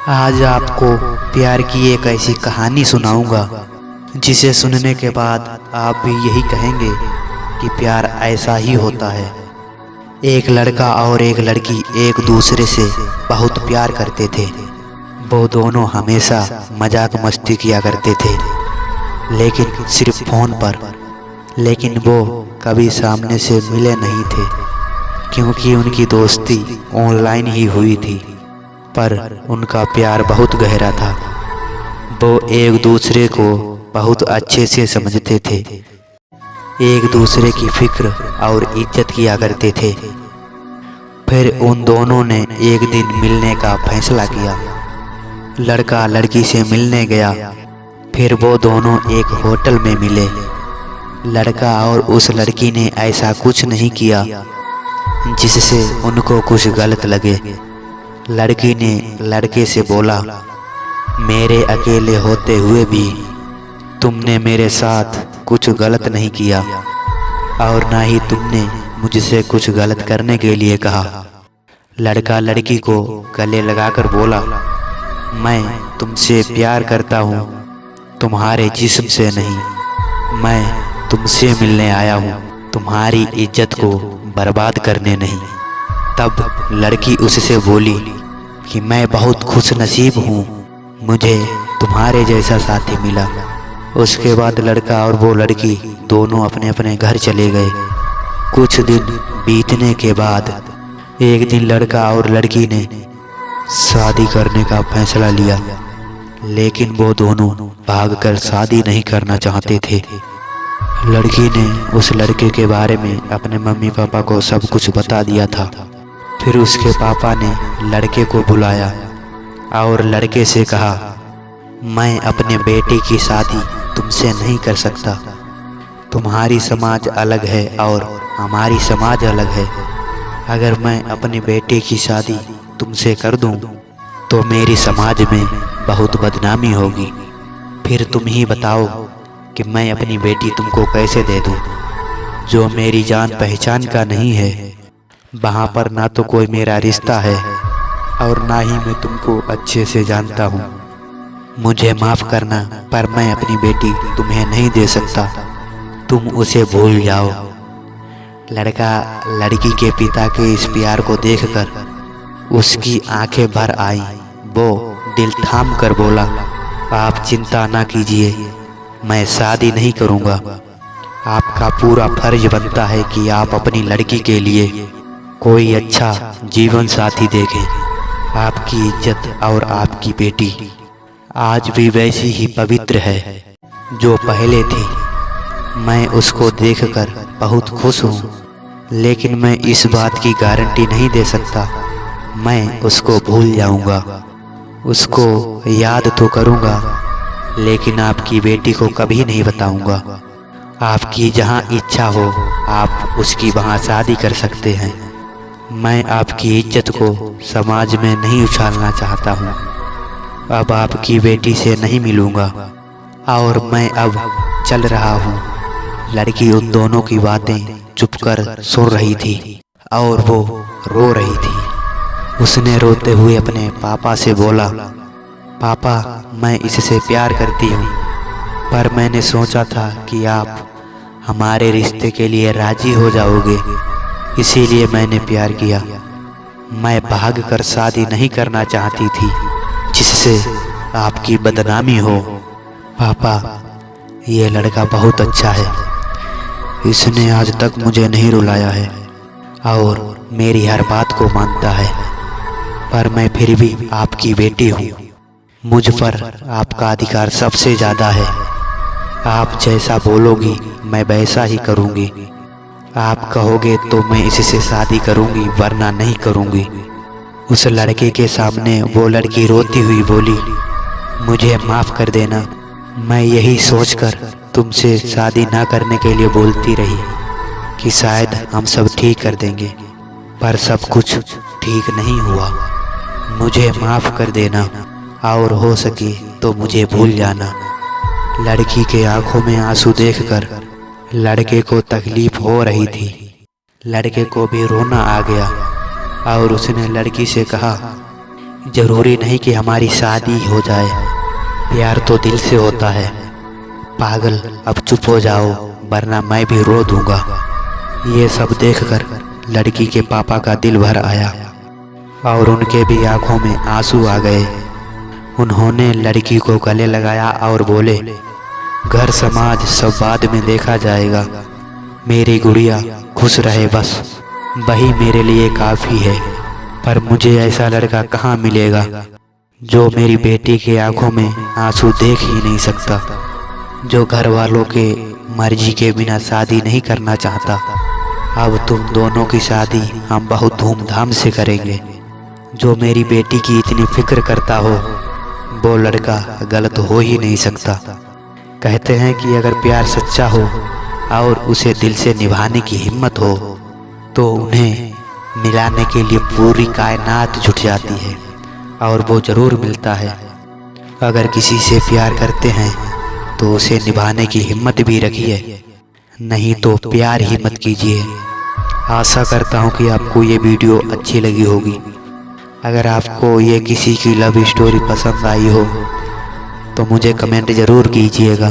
आज आपको प्यार की एक ऐसी कहानी सुनाऊंगा जिसे सुनने के बाद आप भी यही कहेंगे कि प्यार ऐसा ही होता है। एक लड़का और एक लड़की एक दूसरे से बहुत प्यार करते थे। वो दोनों हमेशा मजाक मस्ती किया करते थे, लेकिन सिर्फ फ़ोन पर। लेकिन वो कभी सामने से मिले नहीं थे, क्योंकि उनकी दोस्ती ऑनलाइन ही हुई थी। पर उनका प्यार बहुत गहरा था। वो एक दूसरे को बहुत अच्छे से समझते थे, एक दूसरे की फिक्र और इज्जत किया करते थे। फिर उन दोनों ने एक दिन मिलने का फैसला किया। लड़का लड़की से मिलने गया। फिर वो दोनों एक होटल में मिले। लड़का और उस लड़की ने ऐसा कुछ नहीं किया जिससे उनको कुछ गलत लगे। लड़की ने लड़के से बोला, मेरे अकेले होते हुए भी तुमने मेरे साथ कुछ गलत नहीं किया, और ना ही तुमने मुझसे कुछ गलत करने के लिए कहा। लड़का लड़की को गले लगाकर बोला, मैं तुमसे प्यार करता हूँ, तुम्हारे जिस्म से नहीं। मैं तुमसे मिलने आया हूँ, तुम्हारी इज्जत को बर्बाद करने नहीं। तब लड़की उससे बोली कि मैं बहुत खुश नसीब हूँ, मुझे तुम्हारे जैसा साथी मिला। उसके बाद लड़का और वो लड़की दोनों अपने अपने घर चले गए। कुछ दिन बीतने के बाद एक दिन लड़का और लड़की ने शादी करने का फैसला लिया, लेकिन वो दोनों भागकर शादी नहीं करना चाहते थे। लड़की ने उस लड़के के बारे में अपने मम्मी पापा को सब कुछ बता दिया था। फिर उसके पापा ने लड़के को बुलाया और लड़के से कहा, मैं अपने बेटे की शादी तुमसे नहीं कर सकता। तुम्हारी समाज अलग है और हमारी समाज अलग है। अगर मैं अपने बेटे की शादी तुमसे कर दूं, तो मेरी समाज में बहुत बदनामी होगी। फिर तुम ही बताओ कि मैं अपनी बेटी तुमको कैसे दे दूं, जो मेरी जान पहचान का नहीं है। वहाँ पर ना तो कोई मेरा रिश्ता है और ना ही मैं तुमको अच्छे से जानता हूँ। मुझे माफ़ करना, पर मैं अपनी बेटी तुम्हें नहीं दे सकता। तुम उसे भूल जाओ। लड़का लड़की के पिता के इस प्यार को देखकर उसकी आंखें भर आई। वो दिल थाम कर बोला, आप चिंता ना कीजिए, मैं शादी नहीं करूँगा। आपका पूरा फर्ज बनता है कि आप अपनी लड़की के लिए कोई अच्छा जीवन साथी देखें। आपकी इज्जत और आपकी बेटी आज भी वैसी ही पवित्र है जो पहले थी। मैं उसको देखकर बहुत खुश हूँ, लेकिन मैं इस बात की गारंटी नहीं दे सकता मैं उसको भूल जाऊँगा। उसको याद तो करूँगा, लेकिन आपकी बेटी को कभी नहीं बताऊँगा। आपकी जहाँ इच्छा हो आप उसकी वहाँ शादी कर सकते हैं। मैं आपकी इज्जत को समाज में नहीं उछालना चाहता हूँ। अब आपकी बेटी से नहीं मिलूँगा और मैं अब चल रहा हूँ। लड़की उन दोनों की बातें चुपकर सुन रही थी और वो रो रही थी। उसने रोते हुए अपने पापा से बोला, पापा मैं इससे प्यार करती हूँ, पर मैंने सोचा था कि आप हमारे रिश्ते के लिए राजी हो जाओगे, इसीलिए मैंने प्यार किया। मैं भागकर शादी नहीं करना चाहती थी जिससे आपकी बदनामी हो। पापा ये लड़का बहुत अच्छा है, इसने आज तक मुझे नहीं रुलाया है और मेरी हर बात को मानता है, पर मैं फिर भी आपकी बेटी हूँ। मुझ पर आपका अधिकार सबसे ज़्यादा है। आप जैसा बोलोगी मैं वैसा ही करूँगी। आप कहोगे तो मैं इससे शादी करूँगी, वरना नहीं करूँगी। उस लड़के के सामने वो लड़की रोती हुई बोली, मुझे माफ़ कर देना, मैं यही सोचकर तुमसे शादी ना करने के लिए बोलती रही कि शायद हम सब ठीक कर देंगे, पर सब कुछ ठीक नहीं हुआ। मुझे माफ़ कर देना और हो सके तो मुझे भूल जाना। लड़की के आंखों में आंसू देखकर लड़के को तकलीफ हो रही थी। लड़के को भी रोना आ गया और उसने लड़की से कहा, जरूरी नहीं कि हमारी शादी हो जाए, प्यार तो दिल से होता है। पागल, अब चुप हो जाओ वरना मैं भी रो दूंगा। ये सब देखकर लड़की के पापा का दिल भर आया और उनके भी आंखों में आंसू आ गए। उन्होंने लड़की को गले लगाया और बोले, घर समाज सब बाद में देखा जाएगा, मेरी गुड़िया खुश रहे बस, वही मेरे लिए काफ़ी है। पर मुझे ऐसा लड़का कहाँ मिलेगा जो मेरी बेटी के आंखों में आंसू देख ही नहीं सकता, जो घर वालों के मर्जी के बिना शादी नहीं करना चाहता। अब तुम दोनों की शादी हम बहुत धूमधाम से करेंगे। जो मेरी बेटी की इतनी फिक्र करता हो वो लड़का गलत हो ही नहीं सकता। कहते हैं कि अगर प्यार सच्चा हो और उसे दिल से निभाने की हिम्मत हो तो उन्हें मिलाने के लिए पूरी कायनात जुट जाती है और वो ज़रूर मिलता है। अगर किसी से प्यार करते हैं तो उसे निभाने की हिम्मत भी रखिए, नहीं तो प्यार ही मत कीजिए। आशा करता हूँ कि आपको ये वीडियो अच्छी लगी होगी। अगर आपको ये किसी की लव स्टोरी पसंद आई हो तो मुझे कमेंट ज़रूर कीजिएगा।